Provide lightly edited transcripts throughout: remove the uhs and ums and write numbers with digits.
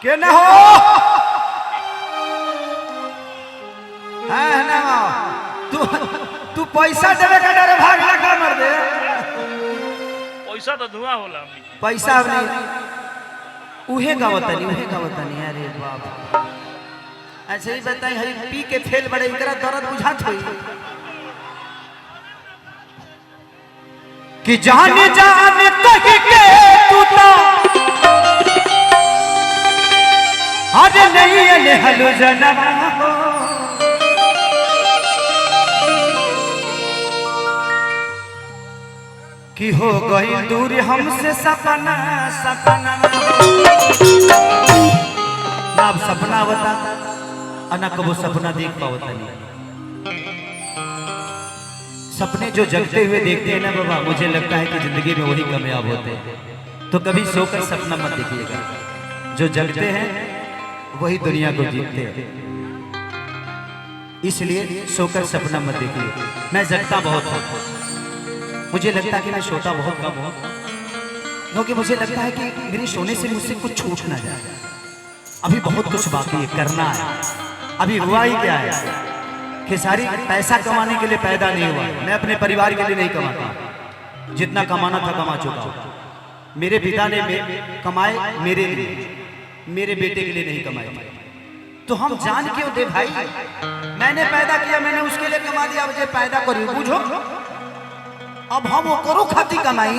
के न हो है ना तू तू पैसा देवे का डरे भाग लगा मर दे। पैसा तो धुआं होला पैसा नहीं उहे गावतनी अरे बाप। अच्छा ही बताई हरी पी के फेल बड़े इकरा दर्द बुझात होई कि जाने जाने कह के तू तो अरे नहीं अले हलो जनवा हो कि हो गई दूर हमसे सपना सपना ना अब सपना बता अना कबो सपना देख पावता नहीं। सपने जो जगते हुए देखते हैं ना बाबा मुझे लगता है कि जिंदगी में वही कामयाब होते हैं। तो कभी सोकर सपना मत देखिएगा, जो जगते हैं वही दुनिया को जीतते हैं। इसलिए सोकर सपना मत देखिए। मैं जगता बहुत हूँ, मुझे लगता है कि मैं सोता बहुत कम हूँ, क्योंकि मुझे लगता है कि मेरे सोने से मुझसे कुछ छूट ना जाए। अभी बहुत कुछ बाकी है, करना है। अभी हुआ ही क्या है, खेसारी पैसा कमाने के लिए पैदा नहीं हुआ। मैं अपने परिवार के लिए नहीं कमाता, जितना कमाना था कमा चुका हूँ। मेरे पिता ने कमाए मेरे लिए, मेरे बेटे के लिए नहीं कमाए। तो हम जान क्यों दे भाई, मैंने पैदा किया, मैंने उसके लिए कमा दिया, मुझे पैदा करी बुझो। अब हम वो करो खाती कमाई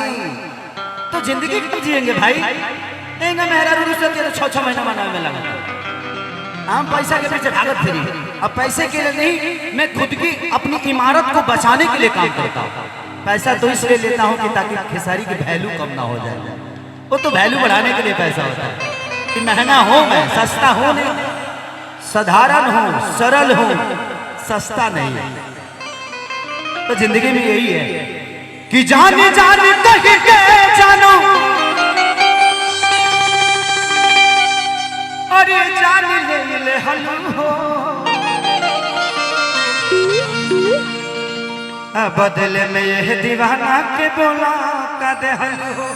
तो जिंदगी क्यों जिएंगे भाई। मेहरा से 6-6 महीना मनाने में लगा, हम पैसा के पीछे भागत फिरी। अब पैसे के लिए नहीं, मैं खुद की अपनी इमारत को बचाने के लिए काम करता हूँ। पैसा तो इसलिए लेता हूँ कि ताकि खेसारी की वैल्यू कम ना हो जाए। वो तो वैल्यू बढ़ाने के लिए पैसा होता है कि महंगा हो, मैं सस्ता हो नहीं, साधारण हो, सरल हो, सस्ता नहीं। तो जिंदगी में यही है कि जाने जाने कह के जानो, अरे जान ले हलू हो, बदले में यह दीवाना के बोला का दे हलू हो।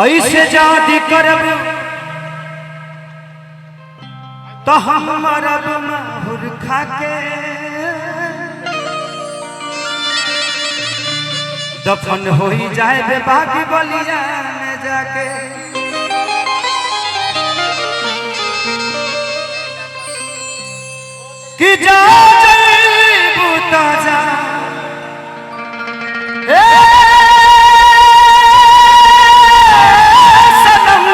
ऐसे जादी करब तो हम मरब माहुर खा के, दफन हो ही जाए बेबाकी बलिया में जाके। कि जा बूता जा सनम,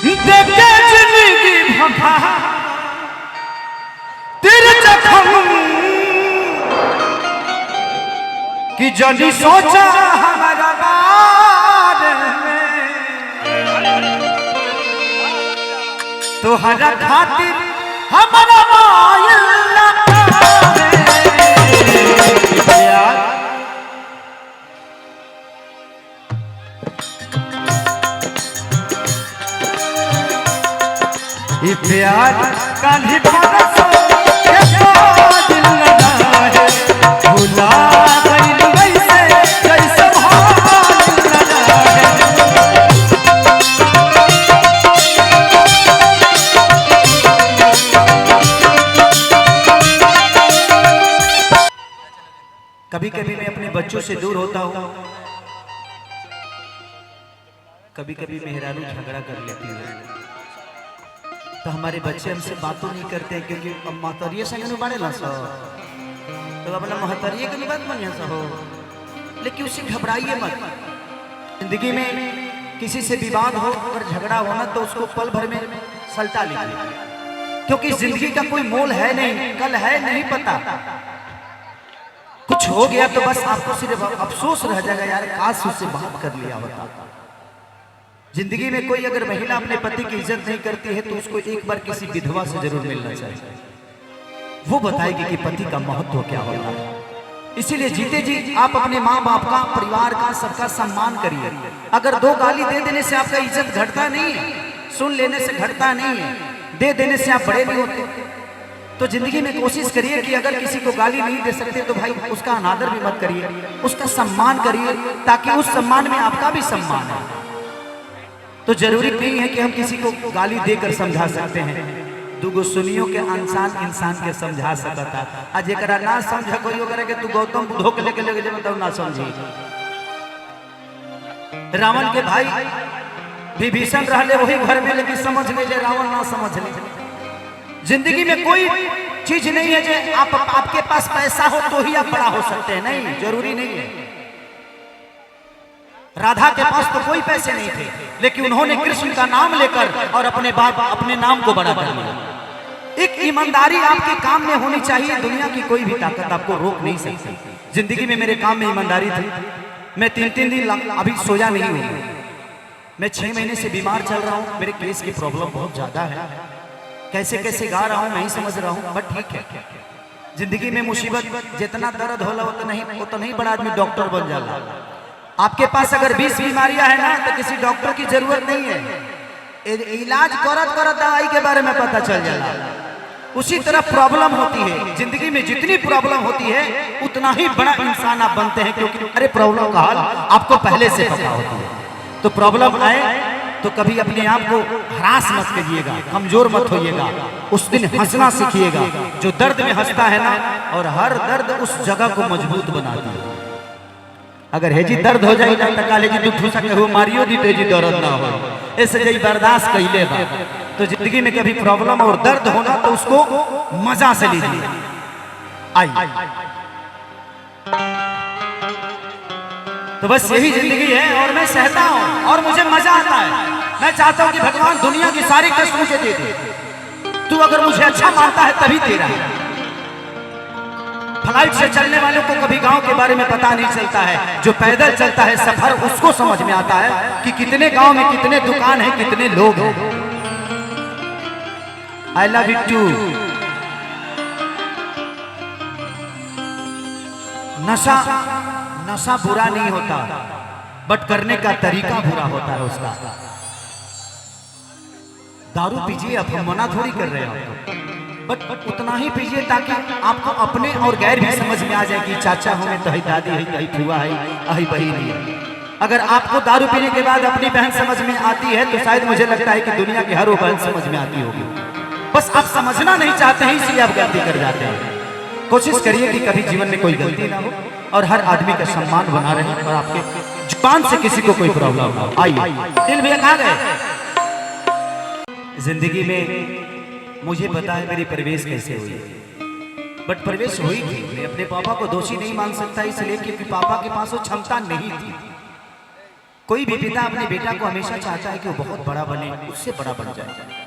देखे जिंदगी भभा तेरे जख्म कि जनी सोचा हमारा बारे में, तो हरा खातिर हमारा मायल प्यार। ये प्यार काली परसों दिल लगा है, भुला गई वैसे जैसे भाल लगा है। कभी कभी मैं अपने बच्चों से दूर होता हूँ, कभी कभी मेहरारू झगड़ा कर लेती है, तो हमारे बच्चे हमसे बातों नहीं करते क्योंकि अब महतरिये संग बारे ना सो, तो अपना महतरिये की बात मन सा हो। लेकिन उससे घबराइए मत। जिंदगी में किसी से विवाद हो और झगड़ा होना तो उसको पल भर में सलटा लीजिए, क्योंकि जिंदगी का कोई मोल है नहीं, कल है नहीं पता। कुछ हो गया तो बस आपको सिर्फ अफसोस रह जाएगा, यार काश उससे बात कर लिया होता। जिंदगी में कोई अगर महिला अपने पति की इज्जत नहीं करती है तो उसको एक बार किसी विधवा से जरूर मिलना चाहिए, वो बताएगी कि पति का महत्व क्या होता है। इसीलिए जीते जी आप अपने माँ बाप का, परिवार का, सबका सम्मान करिए। अगर 2 गाली दे देने से आपका इज्जत घटता नहीं है, सुन लेने से घटता नहीं है, दे देने से आप बड़े नहीं होते। तो जिंदगी में कोशिश करिए कि अगर किसी को गाली नहीं दे सकते तो भाई उसका अनादर भी मत करिए, उसका सम्मान करिए, ताकि उस सम्मान में आपका भी सम्मान है। तो जरूरी नहीं है कि हम किसी को गाली देकर समझा सकते हैं। दुगो सुनियो के इंसान के समझा सकता, आज एक ना समझ कोई ओकरा के तू गौतम बुद्धो के लेके जब तब ना समझी। रावण के भाई विभीषण रहले वही घर में, लेकिन समझ ले जे रावण ना समझ ले। जिंदगी में कोई चीज नहीं है जो आपके पास पैसा हो तो ही आप बड़ा हो सकते हैं, नहीं, जरूरी नहीं है। राधा के पास तो कोई पैसे नहीं थे, लेकिन उन्होंने कृष्ण का नाम लेकर और अपने नाम को बड़ा कर लिया। एक ईमानदारी आपके काम में होनी चाहिए, दुनिया की कोई भी ताकत आपको रोक नहीं सकती। जिंदगी में मेरे काम में ईमानदारी थी। मैं 3-3 दिन अभी सोया नहीं हूँ। मैं 6 महीने से बीमार चल रहा हूँ। मेरे केस की प्रॉब्लम बहुत ज्यादा है। कैसे कैसे गा रहा हूँ नहीं समझ रहा हूँ, बट ठीक है। जिंदगी में मुसीबत जितना दर्द होला उतना नहीं बड़ा आदमी डॉक्टर बन जाला। आपके पास अगर 20 बीमारियां है ना तो किसी डॉक्टर की जरूरत नहीं है। इलाज करत करत दवाई के बारे में पता चल जाला। उसी तरह प्रॉब्लम होती है जिंदगी में, जितनी प्रॉब्लम होती है उतना ही बड़ा इंसान आप बनते हैं, क्योंकि अरे प्रॉब्लम का हल आपको पहले से पता होती है। तो प्रॉब्लम आए तो कभी अपने आप को हरास मत करिएगा, कमजोर मत होइएगा। उस दिन हंसना सीखिएगा। जो दर्द में हंसता है ना, और हर दर्द उस जगह को मजबूत बनाती है। अगर हेजी दर्द हो जाए ना तो काले जी दुख सके हो मारियो दी तेजी दर्द ना हो, ऐसे जई बर्दाश्त कइले बा। तो जिंदगी में कभी प्रॉब्लम और दर्द होना तो उसको मजा से लीजिए। आई तो बस यही जिंदगी है और मैं सहता हूँ और मुझे मजा आता है। मैं चाहता हूँ कि भगवान दुनिया की सारी कष्ट मुझे दे दे। तू अगर मुझे अच्छा मानता है तभी तेरा है। फ्लाइट से चलने वालों को कभी गांव के बारे में पता नहीं चलता है। जो पैदल चलता है सफर उसको समझ में आता है कि कितने गांव में कितने दुकान हैं, कितने लोग हैं। I love it too. नशा बुरा नहीं होता, बट करने का तरीका बुरा होता है उसका। दारू पीजिए, अब हम मना थोड़ी कर रहे हैं, बट उतना ही पीजिए ताकि आपको अपने और गैर भी समझ में आ जाए कि चाचा हमें तो ही दादी है, तो ही फुआ है, अही बही नहीं है। अगर आपको दारू पीने के बाद अपनी बहन समझ में आती है तो शायद मुझे लगता है कि दुनिया की हर वो बहन समझ में आती होगी। बस आप समझना नहीं चाहते हैं, इसलिए आप गलती कर जाते हैं। कोशिश करिए कि कभी जीवन में कोई गलती ना हो और हर आदमी का सम्मान बना रहे और आपके जुबान से किसी को कोई प्रॉब्लम ना हो। आइए दिल भैया कहाँ गए? जिंदगी में मुझे पता है मेरी परवेश कैसे हुई, बट परवेश हुई थी। मैं अपने पापा को दोषी नहीं मान सकता, इसलिए क्योंकि पापा के पास वो क्षमता नहीं थी। कोई भी पिता अपने बेटा को हमेशा चाहता है कि वो बहुत बड़ा बने, उससे बड़ा बन जाए।